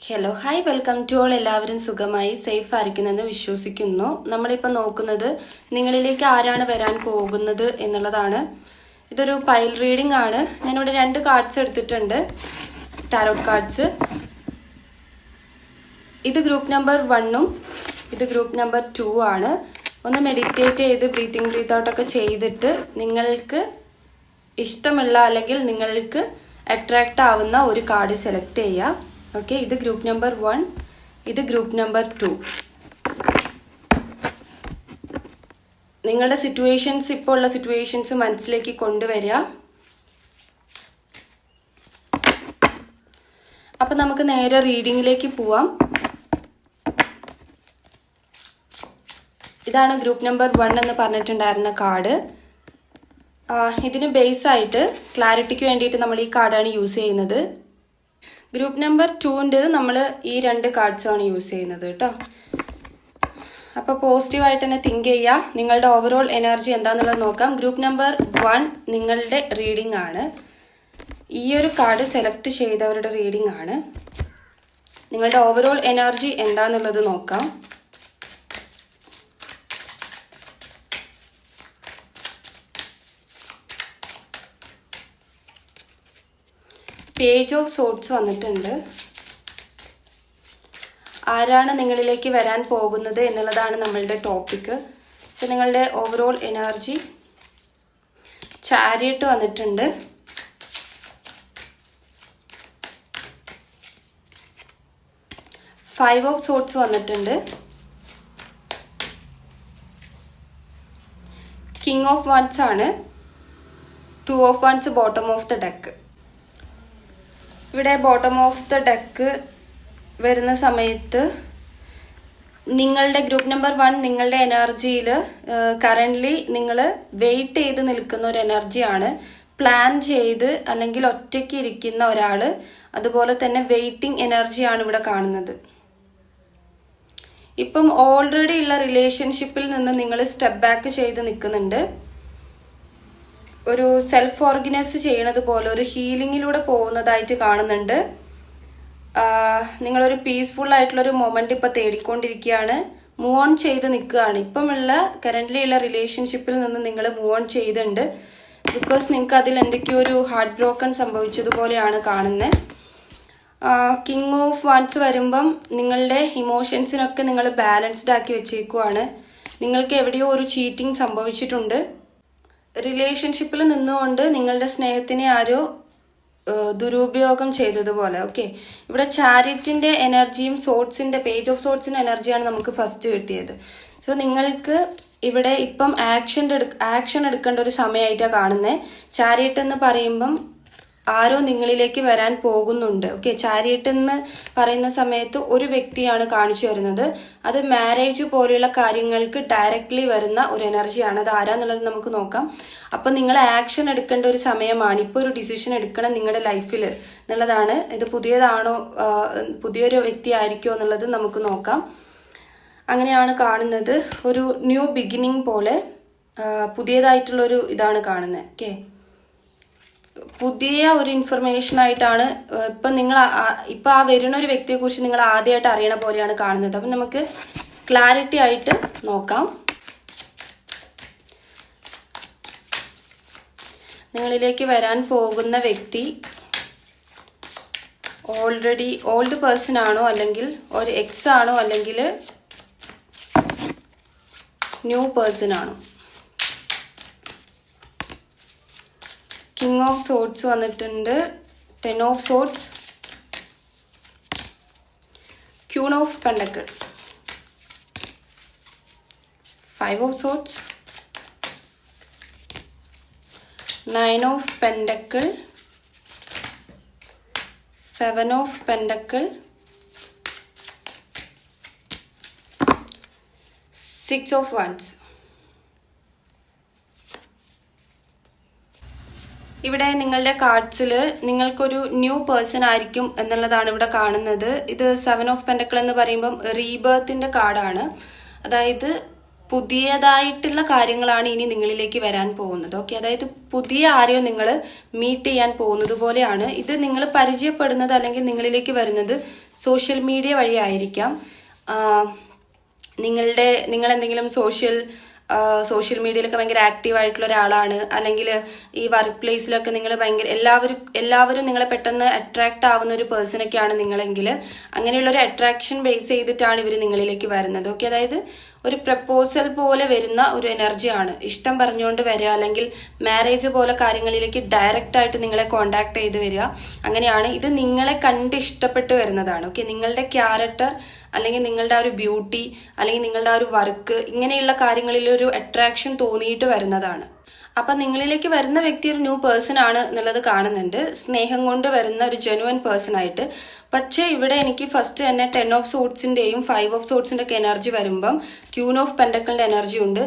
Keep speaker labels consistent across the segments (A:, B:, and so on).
A: Hello hi welcome to all. എല്ലാവരും സുഖമായി safe ആയിരിക്കുന്നെന്ന് വിശ്വസിക്കുന്നു. നമ്മളിപ്പോൾ നോക്കുന്നത് നിങ്ങളിലേക്ക് ആരാണ് വരാൻ പോകുന്നത് എന്നുള്ളതാണ്. ഇതൊരു പൈൽ റീഡിംഗ് ആണ്. ഞാനിവിടെ 2 കാർഡ്സ് എടുത്തിട്ടുണ്ട്, ടാരോട്ട് കാർഡ്സ്. ഇത് ഗ്രൂപ്പ് നമ്പർ 1ഉം ഇത് ഗ്രൂപ്പ് നമ്പർ 2 ആണ്. ഒന്ന് മെഡിറ്റേറ്റ് ചെയ്ത് ബ്രീത്ത് ഔട്ടൊക്കെ ചെയ്തിട്ട് നിങ്ങൾക്ക് ഇഷ്ടമുള്ള അല്ലെങ്കിൽ നിങ്ങൾക്ക് അട്രാക്റ്റ് ആവുന്ന ഒരു കാർഡ് സെലക്ട് ചെയ്യുക. ഓക്കെ, ഇത് ഗ്രൂപ്പ് നമ്പർ 1, ഇത് ഗ്രൂപ്പ് നമ്പർ 2. നിങ്ങളുടെ സിറ്റുവേഷൻസ്, ഇപ്പോൾ ഉള്ള സിറ്റുവേഷൻസ് മനസ്സിലേക്ക് കൊണ്ടുവരിക. അപ്പം നമുക്ക് നേരെ റീഡിങ്ങിലേക്ക് പോവാം. ഇതാണ് ഗ്രൂപ്പ് നമ്പർ 1 എന്ന് പറഞ്ഞിട്ടുണ്ടായിരുന്ന കാർഡ്. ഇതിന് ബേസ് ആയിട്ട് ക്ലാരിറ്റിക്ക് വേണ്ടിയിട്ട് നമ്മൾ ഈ കാർഡാണ് യൂസ് ചെയ്യുന്നത്. ഗ്രൂപ്പ് നമ്പർ 2ൻ്റെ നമ്മൾ ഈ 2 കാർഡ്സാണ് യൂസ് ചെയ്യുന്നത് കേട്ടോ. അപ്പോൾ പോസിറ്റീവായിട്ട് തന്നെ തിങ്ക് ചെയ്യുക. നിങ്ങളുടെ ഓവറോൾ എനർജി എന്താണെന്നുള്ളത് നോക്കാം. ഗ്രൂപ്പ് നമ്പർ 1 നിങ്ങളുടെ റീഡിംഗ് ആണ്. ഈ ഒരു കാർഡ് സെലക്ട് ചെയ്തവരുടെ റീഡിംഗ് ആണ്. നിങ്ങളുടെ ഓവറോൾ എനർജി എന്താണെന്നുള്ളത് നോക്കാം. പേജ് ഓഫ് സോർട്സ് വന്നിട്ടുണ്ട്. ആരാണ് നിങ്ങളിലേക്ക് വരാൻ പോകുന്നത് എന്നുള്ളതാണ് നമ്മളുടെ ടോപ്പിക്ക്. സോ നിങ്ങളുടെ ഓവറോൾ എനർജി. ചാരിയറ്റ് വന്നിട്ടുണ്ട്. ഫൈവ് ഓഫ് സോർട്സ് വന്നിട്ടുണ്ട്. കിങ് ഓഫ് വൺസ് ആണ്. 2 of wands bottom of the deck. ഇവിടെ ബോട്ടം ഓഫ് ദ ഡെക്ക് വരുന്ന സമയത്ത് നിങ്ങളുടെ ഗ്രൂപ്പ് നമ്പർ 1 നിങ്ങളുടെ എനർജിയിൽ കറൻ്റ്ലി നിങ്ങൾ വെയിറ്റ് ചെയ്ത് നിൽക്കുന്ന ഒരു എനർജിയാണ്. പ്ലാൻ ചെയ്ത് അല്ലെങ്കിൽ ഒറ്റയ്ക്ക് ഇരിക്കുന്ന ഒരാൾ, അതുപോലെ തന്നെ വെയിറ്റിംഗ് എനർജിയാണ് ഇവിടെ കാണുന്നത്. ഇപ്പം ഓൾറെഡി ഉള്ള റിലേഷൻഷിപ്പിൽ നിന്ന് നിങ്ങൾ സ്റ്റെപ്പ് ബാക്ക് ചെയ്ത് നിൽക്കുന്നുണ്ട്. ഒരു സെൽഫ് ഓർഗനൈസ് ചെയ്യണത് പോലെ ഒരു ഹീലിങ്ങിലൂടെ പോകുന്നതായിട്ട് കാണുന്നുണ്ട്. നിങ്ങളൊരു പീസ്ഫുൾ ആയിട്ടുള്ളൊരു മൊമെന്റ് ഇപ്പം തേടിക്കൊണ്ടിരിക്കുകയാണ്. മൂവ് ഓൺ ചെയ്ത് നിൽക്കുകയാണ്. ഇപ്പമുള്ള കറൻ്റ്ലി ഉള്ള റിലേഷൻഷിപ്പിൽ നിന്ന് നിങ്ങൾ മൂവ് ഓൺ ചെയ്തിട്ടുണ്ട്. ബിക്കോസ് നിങ്ങൾക്ക് അതിൽ എന്തൊക്കെയോ ഒരു ഹാർട്ട് ബ്രോക്കൺ സംഭവിച്ചതുപോലെയാണ് കാണുന്നത്. കിങ് ഓഫ് വൺസ് വരുമ്പം നിങ്ങളുടെ ഇമോഷൻസിനൊക്കെ നിങ്ങൾ ബാലൻസ്ഡ് ആക്കി വെച്ചേക്കുവാണ്. നിങ്ങൾക്ക് എവിടെയോ ഒരു ചീറ്റിംഗ് സംഭവിച്ചിട്ടുണ്ട്. റിലേഷൻഷിപ്പിൽ നിന്നുകൊണ്ട് നിങ്ങളുടെ സ്നേഹത്തിനെ ആരോ ദുരുപയോഗം ചെയ്തതുപോലെ. ഓക്കെ, ഇവിടെ ചാരിറ്റിൻ്റെ എനർജിയും സോർട്സിൻ്റെ പേജ് ഓഫ് സോർട്സിൻ്റെ എനർജിയാണ് നമുക്ക് ഫസ്റ്റ് കിട്ടിയത്. സോ നിങ്ങൾക്ക് ഇവിടെ ഇപ്പം ആക്ഷൻ എടുക്കേണ്ട ഒരു സമയമായിട്ടാണ് കാണുന്നത്. ചാരിറ്റ് എന്ന് പറയുമ്പം ആരോ നിങ്ങളിലേക്ക് വരാൻ പോകുന്നുണ്ട്. ഓക്കെ, ചാരിറ്റ് എന്ന് പറയുന്ന സമയത്ത് ഒരു വ്യക്തിയാണ് കാണിച്ചു വരുന്നത്. അത് മാരേജ് പോലെയുള്ള കാര്യങ്ങൾക്ക് ഡയറക്റ്റ്ലി വരുന്ന ഒരു എനർജിയാണ്. അത് ആരാന്നുള്ളത് നമുക്ക് നോക്കാം. അപ്പം നിങ്ങൾ ആക്ഷൻ എടുക്കേണ്ട ഒരു സമയമാണ്. ഇപ്പോൾ ഒരു ഡിസിഷൻ എടുക്കണം നിങ്ങളുടെ ലൈഫിൽ എന്നുള്ളതാണ്. ഇത് പുതിയതാണോ, പുതിയൊരു വ്യക്തി ആയിരിക്കുമോ എന്നുള്ളത് നമുക്ക് നോക്കാം. അങ്ങനെയാണ് കാണുന്നത്. ഒരു ന്യൂ ബിഗിനിങ് പോലെ പുതിയതായിട്ടുള്ളൊരു ഇതാണ് കാണുന്നത്. ഓക്കെ, പുതിയ ഒരു ഇൻഫർമേഷൻ ആയിട്ടാണ് ഇപ്പം ആ വരുന്ന ഒരു വ്യക്തിയെ കുറിച്ച് നിങ്ങൾ ആദ്യമായിട്ട് അറിയണ പോലെയാണ് കാണുന്നത്. അപ്പം നമുക്ക് ക്ലാരിറ്റി ആയിട്ട് നോക്കാം. നിങ്ങളിലേക്ക് വരാൻ പോകുന്ന വ്യക്തി ഓൾറെഡി ഓൾഡ് പേഴ്സൺ ആണോ, അല്ലെങ്കിൽ ഒരു എക്സ് ആണോ, അല്ലെങ്കിൽ ന്യൂ പേഴ്സൺ ആണോ. കിങ് ഓഫ് സോർട്സ് വന്നിട്ടുണ്ട്. 10 of swords, queen of pentacle, 5 of swords, 9 of pentacle, 7 of pentacle, 6 of wands. ഇവിടെ നിങ്ങളുടെ കാർഡ്സിൽ നിങ്ങൾക്കൊരു ന്യൂ പേഴ്സൺ ആയിരിക്കും എന്നുള്ളതാണ് ഇവിടെ കാണുന്നത്. ഇത് 7 ഓഫ് പെൻഡക്കിൾ എന്ന് പറയുമ്പം റീബേർത്തിൻ്റെ കാർഡാണ്. അതായത് പുതിയതായിട്ടുള്ള കാര്യങ്ങളാണ് ഇനി നിങ്ങളിലേക്ക് വരാൻ പോകുന്നത്. ഓക്കെ, അതായത് പുതിയ ആരെയോ നിങ്ങൾ മീറ്റ് ചെയ്യാൻ പോകുന്നത് പോലെയാണ് ഇത്. നിങ്ങൾ പരിചയപ്പെടുന്നത് അല്ലെങ്കിൽ നിങ്ങളിലേക്ക് വരുന്നത് സോഷ്യൽ മീഡിയ വഴി ആയിരിക്കാം. നിങ്ങൾ എന്തെങ്കിലും സോഷ്യൽ മീഡിയയിലൊക്കെ ഭയങ്കര ആക്റ്റീവ് ആയിട്ടുള്ള ഒരാളാണ്, അല്ലെങ്കിൽ ഈ വർക്ക് പ്ലേസിലൊക്കെ നിങ്ങൾ ഭയങ്കര എല്ലാവരും നിങ്ങളെ പെട്ടെന്ന് അട്രാക്ട് ആവുന്ന ഒരു പേഴ്സണൊക്കെയാണ് നിങ്ങളെങ്കിൽ അങ്ങനെയുള്ള ഒരു അട്രാക്ഷൻ ബേസ് ചെയ്തിട്ടാണ് ഇവർ നിങ്ങളിലേക്ക് വരുന്നത്. ഓക്കെ, അതായത് ഒരു പ്രപ്പോസൽ പോലെ വരുന്ന ഒരു എനർജിയാണ്. ഇഷ്ടം പറഞ്ഞുകൊണ്ട് വരിക, അല്ലെങ്കിൽ മാരേജ് പോലെ കാര്യങ്ങളിലേക്ക് ഡയറക്റ്റ് ആയിട്ട് നിങ്ങളെ കോണ്ടാക്ട് ചെയ്ത് വരിക. അങ്ങനെയാണ് ഇത്. നിങ്ങളെ കണ്ട് ഇഷ്ടപ്പെട്ട് വരുന്നതാണ്. ഓക്കെ, നിങ്ങളുടെ ക്യാരക്ടർ അല്ലെങ്കിൽ നിങ്ങളുടെ ആ ഒരു ബ്യൂട്ടി അല്ലെങ്കിൽ നിങ്ങളുടെ ആ ഒരു വർക്ക്, ഇങ്ങനെയുള്ള കാര്യങ്ങളിൽ ഒരു അട്രാക്ഷൻ തോന്നിയിട്ട് വരുന്നതാണ്. അപ്പൊ നിങ്ങളിലേക്ക് വരുന്ന വ്യക്തി ഒരു ന്യൂ പേഴ്സൺ ആണ് എന്നുള്ളത് കാണുന്നുണ്ട്, സ്നേഹം കൊണ്ട് വരുന്ന ഒരു ജെനുവൻ പേഴ്സൺ ആയിട്ട്. പക്ഷേ ഇവിടെ എനിക്ക് ഫസ്റ്റ് തന്നെ 10 ഓഫ് സോട്സിന്റെയും 5 ഓഫ് സോട്സിന്റെ ഒക്കെ എനർജി വരുമ്പം ക്യൂൻ ഓഫ് പെന്റക്കിളിന്റെ എനർജി ഉണ്ട്.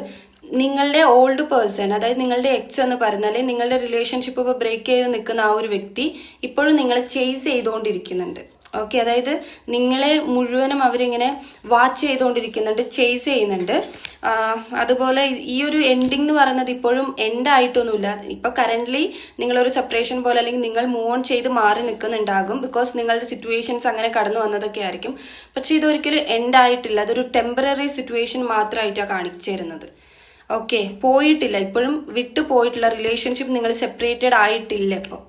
A: നിങ്ങളുടെ ഓൾഡ് പേഴ്സൺ, അതായത് നിങ്ങളുടെ എക്സ് എന്ന് പറയുന്നത്, അല്ലെങ്കിൽ നിങ്ങളുടെ റിലേഷൻഷിപ്പ് ഇപ്പോൾ ബ്രേക്ക് ചെയ്ത് നിൽക്കുന്ന ആ ഒരു വ്യക്തി ഇപ്പോഴും നിങ്ങളെ ചേസ് ചെയ്തുകൊണ്ടിരിക്കുന്നുണ്ട്. ഓക്കെ, അതായത് നിങ്ങളെ മുഴുവനും അവരിങ്ങനെ വാച്ച് ചെയ്തുകൊണ്ടിരിക്കുന്നുണ്ട്, ചേസ് ചെയ്യുന്നുണ്ട്. അതുപോലെ ഈ ഒരു എൻഡിങ് എന്ന് പറയുന്നത് ഇപ്പോഴും എൻഡ് ആയിട്ടൊന്നുമില്ല. ഇപ്പൊ കറന്റ്ലി നിങ്ങളൊരു സെപ്പറേഷൻ പോലെ അല്ലെങ്കിൽ നിങ്ങൾ മൂവ് ഓൺ ചെയ്ത് മാറി നിൽക്കുന്നുണ്ടാകും, ബിക്കോസ് നിങ്ങളുടെ സിറ്റുവേഷൻസ് അങ്ങനെ കടന്നു വന്നതൊക്കെ ആയിരിക്കും. പക്ഷെ ഇതൊരിക്കലും എൻഡ് ആയിട്ടില്ല, അതൊരു ടെമ്പററി സിറ്റുവേഷൻ മാത്രമായിട്ടാണ് കാണിച്ചു തരുന്നത്. ഓക്കെ, പോയിട്ടില്ല, ഇപ്പോഴും വിട്ടു പോയിട്ടില്ല. റിലേഷൻഷിപ്പ് നിങ്ങൾ സെപ്പറേറ്റഡ് ആയിട്ടില്ല. ഇപ്പോൾ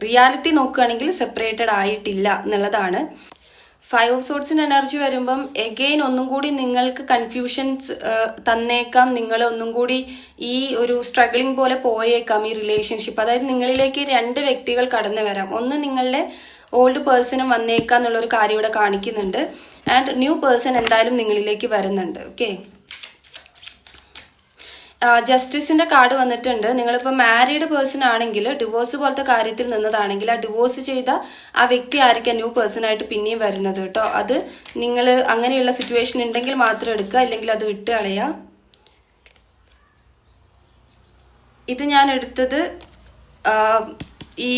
A: റിയാലിറ്റി നോക്കുകയാണെങ്കിൽ സെപ്പറേറ്റഡ് ആയിട്ടില്ല എന്നുള്ളതാണ്. 5 ഓഫ് സോട്സിന്റെ എനർജി വരുമ്പം എഗെയിൻ ഒന്നും കൂടി നിങ്ങൾക്ക് കൺഫ്യൂഷൻസ് തന്നേക്കാം. നിങ്ങൾ ഒന്നും കൂടി ഈ ഒരു സ്ട്രഗ്ലിംഗ് പോലെ പോയേക്കാം ഈ റിലേഷൻഷിപ്പ്. അതായത് നിങ്ങളിലേക്ക് 2 വ്യക്തികൾ കടന്നു വരാം. ഒന്ന് നിങ്ങളുടെ ഓൾഡ് പേഴ്സണും വന്നേക്കാം എന്നുള്ളൊരു കാര്യം ഇവിടെ കാണിക്കുന്നുണ്ട്. ആൻഡ് ന്യൂ പേഴ്സൺ എന്തായാലും നിങ്ങളിലേക്ക് വരുന്നുണ്ട്. ഓക്കെ, ജസ്റ്റിസിന്റെ കാർഡ് വന്നിട്ടുണ്ട്. നിങ്ങളിപ്പോൾ മാരീഡ് പേഴ്സൺ ആണെങ്കിൽ, ഡിവോഴ്സ് പോലത്തെ കാര്യത്തിൽ നിന്നതാണെങ്കിൽ, ആ ഡിവോഴ്സ് ചെയ്ത ആ വ്യക്തി ആയിരിക്കാം ന്യൂ പേഴ്സൺ ആയിട്ട് പിന്നെയും വരുന്നത് കേട്ടോ. അത് നിങ്ങൾ അങ്ങനെയുള്ള സിറ്റുവേഷൻ ഉണ്ടെങ്കിൽ മാത്രം എടുക്കുക, ഇല്ലെങ്കിൽ അത് വിട്ട് കളയുക. ഇത് ഞാൻ എടുത്തത് ഈ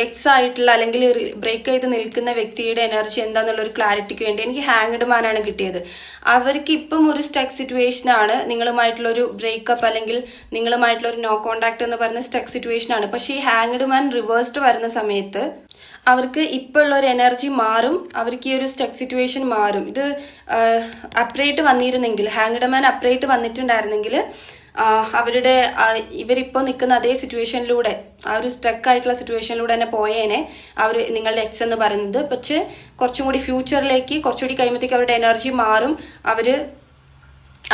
A: എക്സ് ആയിട്ടുള്ള അല്ലെങ്കിൽ ബ്രേക്ക് ചെയ്ത് നിൽക്കുന്ന വ്യക്തിയുടെ എനർജി എന്താന്നുള്ള ഒരു ക്ലാരിറ്റിക്ക് വേണ്ടി എനിക്ക് ഹാങ്ഡ് മാൻ ആണ് കിട്ടിയത്. അവർക്ക് ഇപ്പം ഒരു സ്റ്റക്ക് സിറ്റുവേഷൻ ആണ്, നിങ്ങളുമായിട്ടുള്ള ഒരു ബ്രേക്കപ്പ് അല്ലെങ്കിൽ നിങ്ങളുമായിട്ടുള്ള ഒരു നോ കോണ്ടാക്ട് എന്ന് പറയുന്ന സ്റ്റക്ക് സിറ്റുവേഷൻ ആണ്. പക്ഷേ ഈ ഹാങ്ഡ് മാൻ റിവേഴ്സ്ഡ് വരുന്ന സമയത്ത് അവർക്ക് ഇപ്പോൾ ഉള്ള ഒരു എനർജി മാറും, അവർക്ക് ഈ ഒരു സ്റ്റക്ക് സിറ്റുവേഷൻ മാറും. ഇത് അപ്രേറ്റ് വന്നിരുന്നെങ്കിൽ, ഹാങ്ഡ് മാൻ അപ്രേറ്റ് വന്നിട്ടുണ്ടായിരുന്നെങ്കിൽ അവരുടെ ഇവരിപ്പോൾ നിൽക്കുന്ന അതേ സിറ്റുവേഷനിലൂടെ, ആ ഒരു സ്റ്റക്ക് ആയിട്ടുള്ള സിറ്റുവേഷനിലൂടെ തന്നെ പോയേനെ നിങ്ങളുടെ എക്സ് എന്ന് പറയുന്നത്. പക്ഷെ കുറച്ചും കൂടി ഫ്യൂച്ചറിലേക്ക് കുറച്ചുകൂടി കഴിയുമ്പോഴത്തേക്ക് അവരുടെ എനർജി മാറും.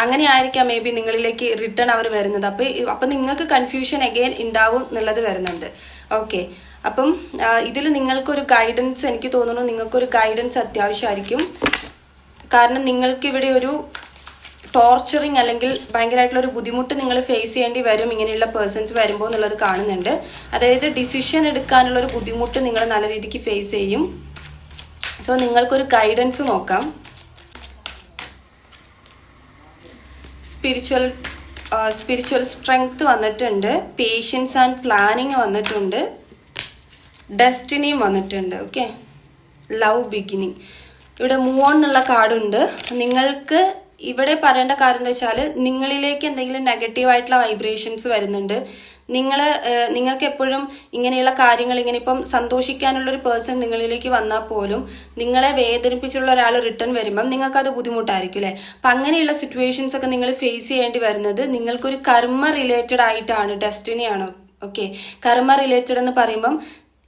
A: അങ്ങനെ ആയിരിക്കാം മേ ബി നിങ്ങളിലേക്ക് റിട്ടേൺ അവർ വരുന്നത്. അപ്പം നിങ്ങൾക്ക് കൺഫ്യൂഷൻ അഗെയിൻ ഉണ്ടാവും എന്നുള്ളത് വരുന്നുണ്ട്. ഓക്കെ, അപ്പം ഇതിൽ നിങ്ങൾക്കൊരു ഗൈഡൻസ്, എനിക്ക് തോന്നുന്നു നിങ്ങൾക്കൊരു ഗൈഡൻസ് അത്യാവശ്യമായിരിക്കും. കാരണം നിങ്ങൾക്ക് ഇവിടെ ഒരു ടോർച്ചറിങ് അല്ലെങ്കിൽ ഭയങ്കരമായിട്ടുള്ള ഒരു ബുദ്ധിമുട്ട് നിങ്ങൾ ഫേസ് ചെയ്യേണ്ടി വരും ഇങ്ങനെയുള്ള പേഴ്സൺസ് വരുമ്പോൾ എന്നുള്ളത് കാണുന്നുണ്ട്. അതായത് ഡിസിഷൻ എടുക്കാനുള്ള ഒരു ബുദ്ധിമുട്ട് നിങ്ങൾ നല്ല രീതിക്ക് ഫേസ് ചെയ്യും. സോ നിങ്ങൾക്കൊരു ഗൈഡൻസ് നോക്കാം. സ്പിരിച്വൽ സ്ട്രെങ്ത് വന്നിട്ടുണ്ട്, പേഷ്യൻസ് ആൻഡ് പ്ലാനിങ് വന്നിട്ടുണ്ട്, ഡെസ്റ്റിനിയും വന്നിട്ടുണ്ട്. Okay, love beginning. ഇവിടെ മൂവ് ഓൺ എന്നുള്ള കാർഡുണ്ട്. നിങ്ങൾക്ക് ഇവിടെ പറയേണ്ട കാര്യം എന്താ വെച്ചാൽ, നിങ്ങളിലേക്ക് എന്തെങ്കിലും നെഗറ്റീവായിട്ടുള്ള വൈബ്രേഷൻസ് വരുന്നുണ്ട്. നിങ്ങൾക്ക് എപ്പോഴും ഇങ്ങനെയുള്ള കാര്യങ്ങൾ, ഇങ്ങനെ ഇപ്പം സന്തോഷിക്കാനുള്ളൊരു പേഴ്സൺ നിങ്ങളിലേക്ക് വന്നാൽ പോലും നിങ്ങളെ വേദനിപ്പിച്ചുള്ള ഒരാൾ റിട്ടേൺ വരുമ്പം നിങ്ങൾക്കത് ബുദ്ധിമുട്ടായിരിക്കും അല്ലേ. അപ്പം അങ്ങനെയുള്ള സിറ്റുവേഷൻസ് ഒക്കെ നിങ്ങൾ ഫേസ് ചെയ്യേണ്ടി വരുന്നത് നിങ്ങൾക്കൊരു കർമ്മ റിലേറ്റഡ് ആയിട്ടാണ്, ഡെസ്റ്റിനിയാണ്. ഓക്കെ, കർമ്മ റിലേറ്റഡ് എന്ന് പറയുമ്പം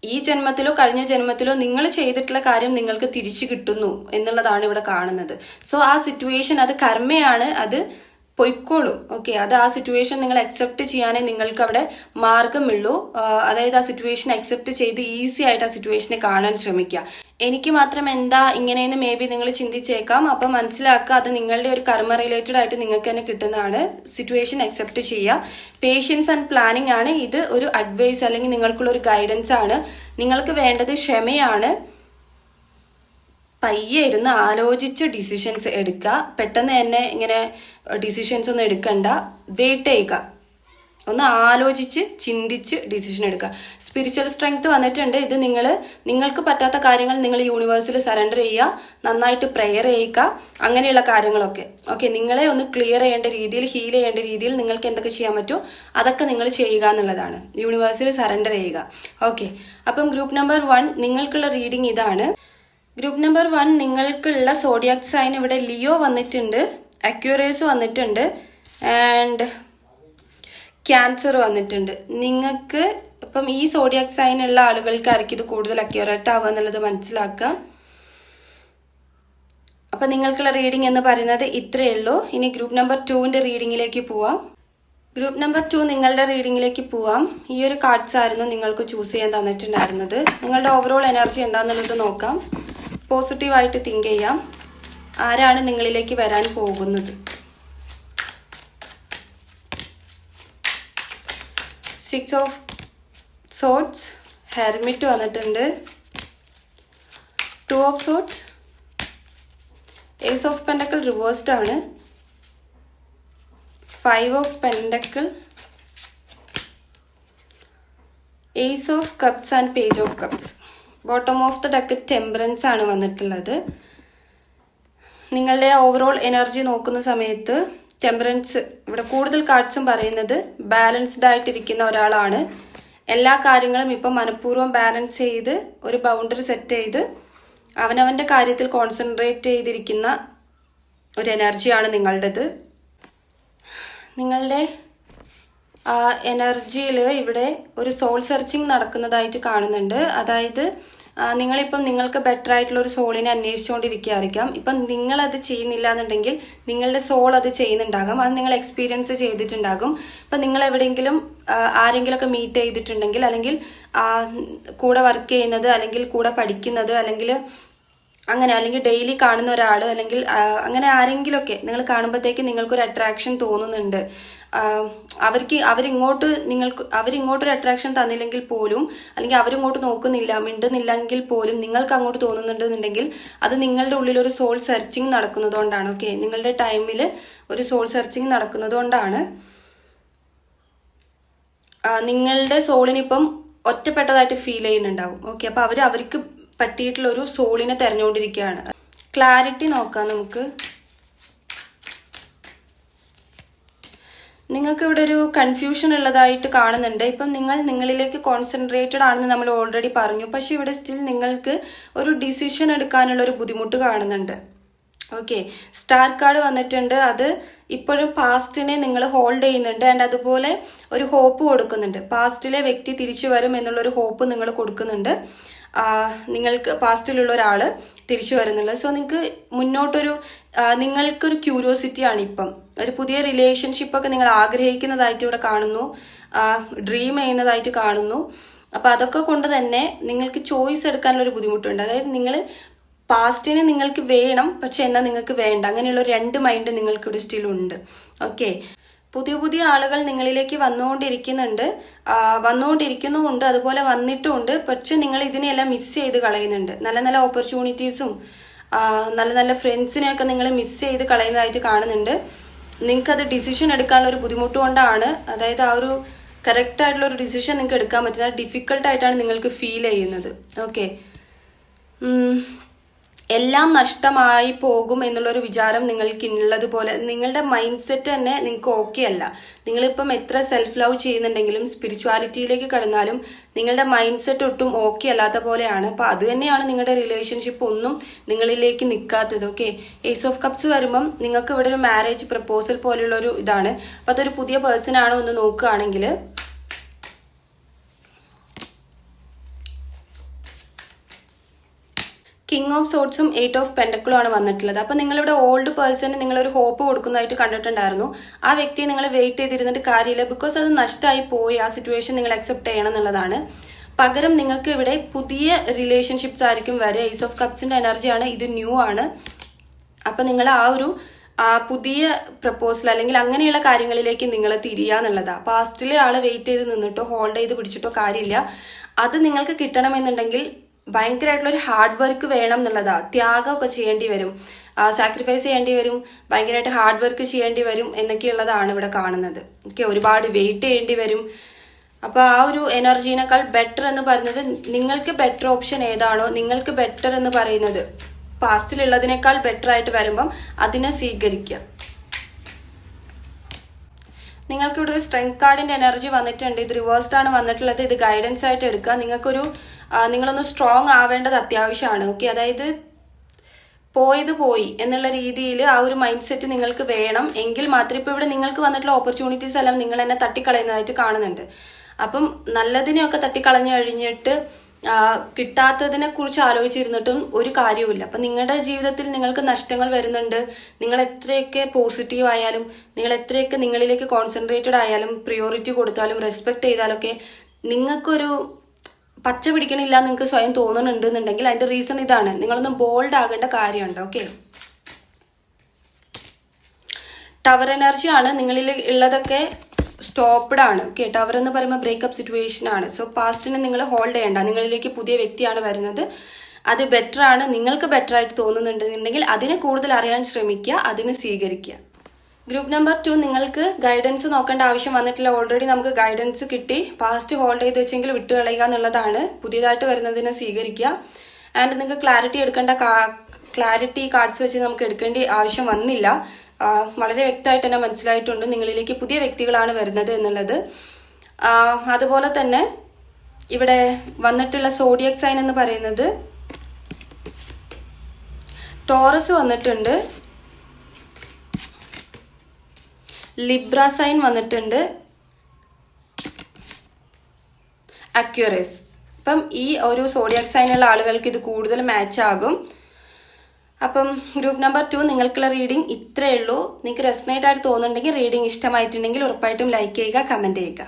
A: ഈ ജന്മത്തിലോ കഴിഞ്ഞ ജന്മത്തിലോ നിങ്ങൾ ചെയ്തിട്ടുള്ള കാര്യം നിങ്ങൾക്ക് തിരിച്ചു കിട്ടുന്നു എന്നുള്ളതാണ് ഇവിടെ കാണുന്നത്. സോ ആ സിറ്റുവേഷൻ അത് കർമ്മയാണ്, അത് പൊയ്ക്കോളും. ഓക്കെ, അത് ആ സിറ്റുവേഷൻ നിങ്ങൾ അക്സെപ്റ്റ് ചെയ്യാനേ നിങ്ങൾക്ക് അവിടെ മാർഗമുള്ളൂ. അതായത് ആ സിറ്റുവേഷൻ അക്സെപ്റ്റ് ചെയ്ത് ഈസി ആയിട്ട് ആ സിറ്റുവേഷനെ കാണാൻ ശ്രമിക്കുക. എനിക്ക് മാത്രം എന്താ ഇങ്ങനെയെന്ന് മേ ബി നിങ്ങൾ ചിന്തിച്ചേക്കാം. അപ്പൊ മനസ്സിലാക്കുക, അത് നിങ്ങളുടെ ഒരു കർമ്മ റിലേറ്റഡ് ആയിട്ട് നിങ്ങൾക്ക് തന്നെ കിട്ടുന്നതാണ്. സിറ്റുവേഷൻ അക്സെപ്റ്റ് ചെയ്യുക. പേഷ്യൻസ് ആൻഡ് പ്ലാനിങ് ആണ്. ഇത് ഒരു അഡ്വൈസ് അല്ലെങ്കിൽ നിങ്ങൾക്കുള്ള ഒരു ഗൈഡൻസ് ആണ്. നിങ്ങൾക്ക് വേണ്ടത് ക്ഷമയാണ്. പയ്യെ ഇരുന്ന് ആലോചിച്ച് ഡിസിഷൻസ് എടുക്കുക. പെട്ടെന്ന് തന്നെ ഇങ്ങനെ ഡിസിഷൻസ് ഒന്നും എടുക്കണ്ട, വെയിറ്റ് ചെയ്യുക. ഒന്ന് ആലോചിച്ച് ചിന്തിച്ച് ഡിസിഷൻ എടുക്കുക. സ്പിരിച്വൽ സ്ട്രെങ്ത് വന്നിട്ടുണ്ട്. ഇത് നിങ്ങൾക്ക് പറ്റാത്ത കാര്യങ്ങൾ നിങ്ങൾ യൂണിവേഴ്സിൽ സറണ്ടർ ചെയ്യുക, നന്നായിട്ട് പ്രെയർ ചെയ്യുക, അങ്ങനെയുള്ള കാര്യങ്ങളൊക്കെ. ഓക്കെ, നിങ്ങളെ ഒന്ന് ക്ലിയർ ചെയ്യേണ്ട രീതിയിൽ, ഹീൽ ചെയ്യേണ്ട രീതിയിൽ നിങ്ങൾക്ക് എന്തൊക്കെ ചെയ്യാൻ പറ്റുമോ അതൊക്കെ നിങ്ങൾ ചെയ്യുക എന്നുള്ളതാണ്. യൂണിവേഴ്സിൽ സറണ്ടർ ചെയ്യുക. ഓക്കെ, അപ്പം ഗ്രൂപ്പ് നമ്പർ 1 നിങ്ങൾക്കുള്ള റീഡിംഗ് ഇതാണ്. ഗ്രൂപ്പ് നമ്പർ 1 നിങ്ങൾക്കുള്ള സോഡിയാക് സൈൻ ഇവിടെ ലിയോ വന്നിട്ടുണ്ട്, അക്യൂറേസ് വന്നിട്ടുണ്ട്, ആൻഡ് ക്യാൻസർ വന്നിട്ടുണ്ട്. നിങ്ങൾക്ക് ഇപ്പം ഈ സോഡിയാക് സൈൻ ഉള്ള ആളുകൾക്കായിരിക്കും ഇത് കൂടുതൽ അക്യൂറേറ്റ് ആവുക എന്നുള്ളത് മനസ്സിലാക്കുക. അപ്പം നിങ്ങൾക്കുള്ള റീഡിംഗ് എന്ന് പറയുന്നത് ഇത്രയേ ഉള്ളൂ. ഇനി ഗ്രൂപ്പ് നമ്പർ 2ന്റെ റീഡിങ്ങിലേക്ക് പോവാം. ഗ്രൂപ്പ് നമ്പർ 2 നിങ്ങളുടെ റീഡിങ്ങിലേക്ക് പോവാം. ഈ ഒരു കാർഡ്സ് ആയിരുന്നു നിങ്ങൾക്ക് ചൂസ് ചെയ്യാൻ തന്നിട്ടുണ്ടായിരുന്നത്. നിങ്ങളുടെ ഓവറോൾ എനർജി എന്താണെന്നുള്ളത് നോക്കാം. പോസിറ്റീവായിട്ട് തിങ്ക് ചെയ്യാം. ആരാണ് നിങ്ങളിലേക്ക് വരാൻ പോകുന്നത്? 6 ഓഫ് സോർട്സ്, ഹെർമിറ്റ് വന്നിട്ടുണ്ട്, 2 of swords, ace of pentacle reversed ആണ്, 5 of pentacle, ace of cups and page of cups. Bottom of the deck temperance ആണ് വന്നിട്ടുള്ളത്. നിങ്ങളുടെ ഓവറോൾ എനർജി നോക്കുന്ന സമയത്ത് ടെമ്പറൻസ് ഇവിടെ കൂടുതൽ കാർഡ്സും പറയുന്നത് ബാലൻസ്ഡ് ആയിട്ടിരിക്കുന്ന ഒരാളാണ്. എല്ലാ കാര്യങ്ങളും ഇപ്പം മനഃപൂർവ്വം ബാലൻസ് ചെയ്ത് ഒരു ബൗണ്ടറി സെറ്റ് ചെയ്ത് അവനവൻ്റെ കാര്യത്തിൽ കോൺസെൻട്രേറ്റ് ചെയ്തിരിക്കുന്ന ഒരു എനർജിയാണ് നിങ്ങളുടേത്. നിങ്ങളുടെ എനർജിയിൽ ഇവിടെ ഒരു സോൾ സെർച്ചിങ് നടക്കുന്നതായിട്ട് കാണുന്നുണ്ട്. അതായത് നിങ്ങളിപ്പം നിങ്ങൾക്ക് ബെറ്റർ ആയിട്ടുള്ള ഒരു സോളിനെ അന്വേഷിച്ചുകൊണ്ടിരിക്കുകയായിരിക്കാം. ഇപ്പം നിങ്ങളത് ചെയ്യുന്നില്ല എന്നുണ്ടെങ്കിൽ നിങ്ങളുടെ സോൾ അത് ചെയ്യുന്നുണ്ടാകും. അത് നിങ്ങൾ എക്സ്പീരിയൻസ് ചെയ്തിട്ടുണ്ടാകും. ഇപ്പം നിങ്ങൾ എവിടെയെങ്കിലും ആരെങ്കിലുമൊക്കെ മീറ്റ് ചെയ്തിട്ടുണ്ടെങ്കിൽ, അല്ലെങ്കിൽ കൂടെ വർക്ക് ചെയ്യുന്നത്, അല്ലെങ്കിൽ കൂടെ പഠിക്കുന്നത്, അല്ലെങ്കിൽ ഡെയിലി കാണുന്ന ഒരാൾ, അല്ലെങ്കിൽ അങ്ങനെ ആരെങ്കിലുമൊക്കെ നിങ്ങൾ കാണുമ്പോഴത്തേക്ക് നിങ്ങൾക്കൊരു അട്രാക്ഷൻ തോന്നുന്നുണ്ട്. അവരിങ്ങോട്ടൊരു അട്രാക്ഷൻ തന്നില്ലെങ്കിൽ പോലും, അല്ലെങ്കിൽ അവരിങ്ങോട്ട് നോക്കുന്നില്ല, മിണ്ടുന്നില്ലെങ്കിൽ പോലും നിങ്ങൾക്ക് അങ്ങോട്ട് തോന്നുന്നുണ്ടെന്നുണ്ടെങ്കിൽ അത് നിങ്ങളുടെ ഉള്ളിൽ ഒരു സോൾ സെർച്ചിങ് നടക്കുന്നതുകൊണ്ടാണ്. ഓക്കെ, നിങ്ങളുടെ ടൈമിൽ ഒരു സോൾ സെർച്ചിങ് നടക്കുന്നതുകൊണ്ടാണ്. നിങ്ങളുടെ സോളിനിപ്പം ഒറ്റപ്പെട്ടതായിട്ട് ഫീൽ ചെയ്യുന്നുണ്ടാവും. ഓക്കെ, അപ്പോൾ അവർക്ക് പറ്റിയിട്ടുള്ള ഒരു സോളിനെ തെരഞ്ഞുകൊണ്ടിരിക്കുകയാണ്. ക്ലാരിറ്റി നോക്കാം നമുക്ക്. നിങ്ങൾക്ക് ഇവിടെ ഒരു കൺഫ്യൂഷൻ ഉള്ളതായിട്ട് കാണുന്നുണ്ട്. ഇപ്പം നിങ്ങളിലേക്ക് കോൺസെൻട്രേറ്റഡ് ആണെന്ന് നമ്മൾ ഓൾറെഡി പറഞ്ഞു. പക്ഷെ ഇവിടെ സ്റ്റിൽ നിങ്ങൾക്ക് ഒരു ഡിസിഷൻ എടുക്കാനുള്ള ഒരു ബുദ്ധിമുട്ട് കാണുന്നുണ്ട്. ഓക്കെ, സ്റ്റാർ കാർഡ് വന്നിട്ടുണ്ട്. അത് ഇപ്പോഴും പാസ്റ്റിനെ നിങ്ങൾ ഹോൾഡ് ചെയ്യുന്നുണ്ട്. ആൻഡ് അതുപോലെ ഒരു ഹോപ്പ് കൊടുക്കുന്നുണ്ട്. പാസ്റ്റിലെ വ്യക്തി തിരിച്ചു വരും എന്നുള്ളൊരു ഹോപ്പ് നിങ്ങൾ കൊടുക്കുന്നുണ്ട്. നിങ്ങൾക്ക് പാസ്റ്റിലുള്ള ഒരാൾ തിരിച്ചു വരുന്നുള്ളത്. സോ നിങ്ങൾക്ക് മുന്നോട്ടൊരു നിങ്ങൾക്കൊരു ക്യൂരിയോസിറ്റിയാണ് ഇപ്പം. ഒരു പുതിയ റിലേഷൻഷിപ്പൊക്കെ നിങ്ങൾ ആഗ്രഹിക്കുന്നതായിട്ട് ഇവിടെ കാണുന്നു, ഡ്രീം ചെയ്യുന്നതായിട്ട് കാണുന്നു. അപ്പം അതൊക്കെ കൊണ്ട് തന്നെ നിങ്ങൾക്ക് ചോയ്സ് എടുക്കാനുള്ളൊരു ബുദ്ധിമുട്ടുണ്ട്. അതായത് നിങ്ങൾ പാസ്റ്റിനെ നിങ്ങൾക്ക് വേണം, പക്ഷെ എന്നാൽ നിങ്ങൾക്ക് വേണ്ട, അങ്ങനെയുള്ള 2 മൈൻഡ് നിങ്ങൾക്ക് ഇവിടെ സ്റ്റിൽ ഉണ്ട്. ഓക്കെ, പുതിയ ആളുകൾ നിങ്ങളിലേക്ക് വന്നുകൊണ്ടിരിക്കുന്നുമുണ്ട്, അതുപോലെ വന്നിട്ടുമുണ്ട്. പക്ഷെ നിങ്ങൾ ഇതിനെയെല്ലാം മിസ് ചെയ്ത് കളയുന്നുണ്ട്. നല്ല ഓപ്പർച്യൂണിറ്റീസും നല്ല ഫ്രണ്ട്സിനെയൊക്കെ നിങ്ങൾ മിസ് ചെയ്ത് കളയുന്നതായിട്ട് കാണുന്നുണ്ട്. നിങ്ങൾക്കത് ഡിസിഷൻ എടുക്കാനുള്ള ഒരു ബുദ്ധിമുട്ട് കൊണ്ടാണ്. അതായത് ആ ഒരു കറക്റ്റ് ആയിട്ടുള്ള ഒരു ഡിസിഷൻ നിങ്ങൾക്ക് എടുക്കാൻ പറ്റുന്നത് ഡിഫിക്കൽട്ടായിട്ടാണ് നിങ്ങൾക്ക് ഫീൽ ചെയ്യുന്നത്. ഓക്കെ, എല്ലാം നഷ്ടമായി പോകും എന്നുള്ളൊരു വിചാരം നിങ്ങൾക്ക് ഉള്ളതുപോലെ നിങ്ങളുടെ മൈൻഡ് സെറ്റ് തന്നെ നിങ്ങൾക്ക് ഓക്കെ അല്ല. നിങ്ങളിപ്പം എത്ര സെൽഫ് ലവ് ചെയ്യുന്നുണ്ടെങ്കിലും സ്പിരിച്വാലിറ്റിയിലേക്ക് കടന്നാലും നിങ്ങളുടെ മൈൻഡ് സെറ്റ് ഒട്ടും ഓക്കെ അല്ലാത്ത പോലെയാണ്. അപ്പം അത് തന്നെയാണ് നിങ്ങളുടെ റിലേഷൻഷിപ്പ് ഒന്നും നിങ്ങളിലേക്ക് നിൽക്കാത്തത്. ഓക്കെ, ഏസ് ഓഫ് കപ്സ് വരുമ്പം നിങ്ങൾക്ക് ഇവിടെ ഒരു മാരേജ് പ്രപ്പോസൽ പോലുള്ളൊരു ഇതാണ്. അപ്പം അതൊരു പുതിയ പേഴ്സൺ ആണോ എന്ന് നോക്കുകയാണെങ്കിൽ കിങ് ഓഫ് സോർട്സും 8 ഓഫ് പെൻഡക്കിളും ആണ് വന്നിട്ടുള്ളത്. അപ്പം നിങ്ങളിവിടെ ഓൾഡ് പേഴ്സണ് നിങ്ങളൊരു ഹോപ്പ് കൊടുക്കുന്നതായിട്ട് കണ്ടിട്ടുണ്ടായിരുന്നു. ആ വ്യക്തിയെ നിങ്ങൾ വെയിറ്റ് ചെയ്തിരുന്നിട്ട് കാര്യമില്ല. ബിക്കോസ് അത് നഷ്ടമായി പോയി. ആ സിറ്റുവേഷൻ നിങ്ങൾ അക്സെപ്റ്റ് ചെയ്യണം എന്നുള്ളതാണ്. പകരം നിങ്ങൾക്ക് ഇവിടെ പുതിയ റിലേഷൻഷിപ്സ് ആയിരിക്കും വരെ. ഏസ് ഓഫ് കപ്സിന്റെ എനർജിയാണ് ഇത്, ന്യൂ ആണ്. അപ്പം നിങ്ങൾ ആ ഒരു പുതിയ പ്രപ്പോസൽ അല്ലെങ്കിൽ അങ്ങനെയുള്ള കാര്യങ്ങളിലേക്ക് നിങ്ങൾ തിരിയാന്നുള്ളതാണ്. പാസ്റ്റിലെ ആളെ വെയിറ്റ് ചെയ്ത് നിന്നിട്ടോ ഹോൾഡ് ചെയ്ത് പിടിച്ചിട്ടോ കാര്യമില്ല. അത് നിങ്ങൾക്ക് കിട്ടണമെന്നുണ്ടെങ്കിൽ ഭയങ്കരമായിട്ടുള്ള ഒരു ഹാർഡ് വർക്ക് വേണം എന്നുള്ളതാ. ത്യാഗമൊക്കെ ചെയ്യേണ്ടി വരും, സാക്രിഫൈസ് ചെയ്യേണ്ടി വരും, ഭയങ്കരമായിട്ട് ഹാർഡ് വർക്ക് ചെയ്യേണ്ടി വരും എന്നൊക്കെയുള്ളതാണ് ഇവിടെ കാണുന്നത്. ഓക്കെ, ഒരുപാട് വെയിറ്റ് ചെയ്യേണ്ടി വരും. അപ്പോൾ ആ ഒരു എനർജീനേക്കാൾ ബെറ്റർ എന്ന് പറയുന്നത്, നിങ്ങൾക്ക് ബെറ്റർ ഓപ്ഷൻ ഏതാണോ, നിങ്ങൾക്ക് ബെറ്റർ എന്ന് പറയുന്നത് പാസ്റ്റിലുള്ളതിനേക്കാൾ ബെറ്റർ ആയിട്ട് വരുമ്പം അതിനെ സ്വീകരിക്കുക. നിങ്ങൾക്ക് ഇവിടെ ഒരു സ്ട്രെങ്ത് കാർഡിന്റെ എനർജി വന്നിട്ടുണ്ട്. ഇത് റിവേഴ്സ്ഡ് ആണ് വന്നിട്ടുള്ളത്. ഇത് ഗൈഡൻസ് ആയിട്ട് എടുക്കുക. നിങ്ങളൊന്ന് സ്ട്രോങ് ആവേണ്ടത് അത്യാവശ്യമാണ്. ഓക്കെ, അതായത് പോയത് പോയി എന്നുള്ള രീതിയിൽ ആ ഒരു മൈൻഡ് സെറ്റ് നിങ്ങൾക്ക് വേണം. എങ്കിൽ മാത്രമേ, ഇപ്പോൾ ഇവിടെ നിങ്ങൾക്ക് വന്നിട്ടുള്ള ഓപ്പർച്യൂണിറ്റീസ് എല്ലാം നിങ്ങൾ എന്നെ തട്ടിക്കളയുന്നതായിട്ട് കാണുന്നുണ്ട്. അപ്പം നല്ലതിനെയൊക്കെ തട്ടിക്കളഞ്ഞു കഴിഞ്ഞിട്ട് കിട്ടാത്തതിനെ കുറിച്ച് ആലോചിച്ചിരുന്നിട്ടും ഒരു കാര്യവുമില്ല. അപ്പം നിങ്ങളുടെ ജീവിതത്തിൽ നിങ്ങൾക്ക് നഷ്ടങ്ങൾ വരുന്നുണ്ട്. നിങ്ങൾ എത്രയൊക്കെ പോസിറ്റീവ് ആയാലും, നിങ്ങൾ എത്രയൊക്കെ നിങ്ങളിലേക്ക് കോൺസെൻട്രേറ്റഡ് ആയാലും, പ്രിയോറിറ്റി കൊടുത്താലും, റെസ്പെക്ട് ചെയ്താലൊക്കെ നിങ്ങൾക്കൊരു പച്ച പിടിക്കണില്ല നിങ്ങൾക്ക് സ്വയം തോന്നുന്നുണ്ട് എന്നുണ്ടെങ്കിൽ അതിന്റെ റീസൺ ഇതാണ്. നിങ്ങളൊന്ന് ബോൾഡ് ആകേണ്ട കാര്യമുണ്ട്. ഓക്കെ, ടവർ എനർജി ആണ്. നിങ്ങളിൽ ഉള്ളതൊക്കെ സ്റ്റോപ്പ്ഡ് ആണ്. ഓക്കെ, ടവർ എന്ന് പറയുമ്പോൾ ബ്രേക്കപ്പ് സിറ്റുവേഷൻ ആണ്. സോ പാസ്റ്റിനെ നിങ്ങൾ ഹോൾഡ് ചെയ്യണ്ട. നിങ്ങളിലേക്ക് പുതിയ വ്യക്തിയാണ് വരുന്നത്. അത് ബെറ്റർ ആണ്. നിങ്ങൾക്ക് ബെറ്റർ ആയിട്ട് തോന്നുന്നുണ്ടെന്നുണ്ടെങ്കിൽ അതിനെ കൂടുതൽ അറിയാൻ ശ്രമിക്കുക, അതിനെ സ്വീകരിക്കുക. ഗ്രൂപ്പ് നമ്പർ 2, നിങ്ങൾക്ക് ഗൈഡൻസ് നോക്കേണ്ട ആവശ്യം വന്നിട്ടില്ല. ഓൾറെഡി നമുക്ക് ഗൈഡൻസ് കിട്ടി. പാസ്റ്റ് ഹോൾഡ് ചെയ്ത് വെച്ചെങ്കിൽ വിട്ടു കളയുക എന്നുള്ളതാണ്. പുതിയതായിട്ട് വരുന്നതിനെ സ്വീകരിക്കുക. ആൻഡ് നിങ്ങൾക്ക് ക്ലാരിറ്റി കാർഡ്സ് വെച്ച് നമുക്ക് എടുക്കേണ്ട ആവശ്യം വന്നില്ല. വളരെ വ്യക്തമായിട്ട് തന്നെ മനസ്സിലായിട്ടുണ്ട് നിങ്ങളിലേക്ക് പുതിയ വ്യക്തികളാണ് വരുന്നത് എന്നുള്ളത്. അതുപോലെ തന്നെ ഇവിടെ വന്നിട്ടുള്ള സോഡിയക് സൈൻ എന്ന് പറയുന്നത് ടോറസ് വന്നിട്ടുണ്ട്, ലിബ്ര സൈൻ വന്നിട്ടുണ്ട്, അക്യൂറസ്. അപ്പം ഈ ഒരു സോഡിയക് സൈനുള്ള ആളുകൾക്ക് ഇത് കൂടുതൽ മാച്ച് ആകും. അപ്പം ഗ്രൂപ്പ് നമ്പർ 2 നിങ്ങൾക്കുള്ള റീഡിംഗ് ഇത്രയേ ഉള്ളൂ. നിങ്ങൾക്ക് റെസനേറ്റ് ആയിട്ട് തോന്നുന്നുണ്ടെങ്കിൽ, റീഡിംഗ് ഇഷ്ടമായിട്ടുണ്ടെങ്കിൽ ഉറപ്പായിട്ടും ലൈക്ക് ചെയ്യുക, കമൻറ്റ് ചെയ്യുക.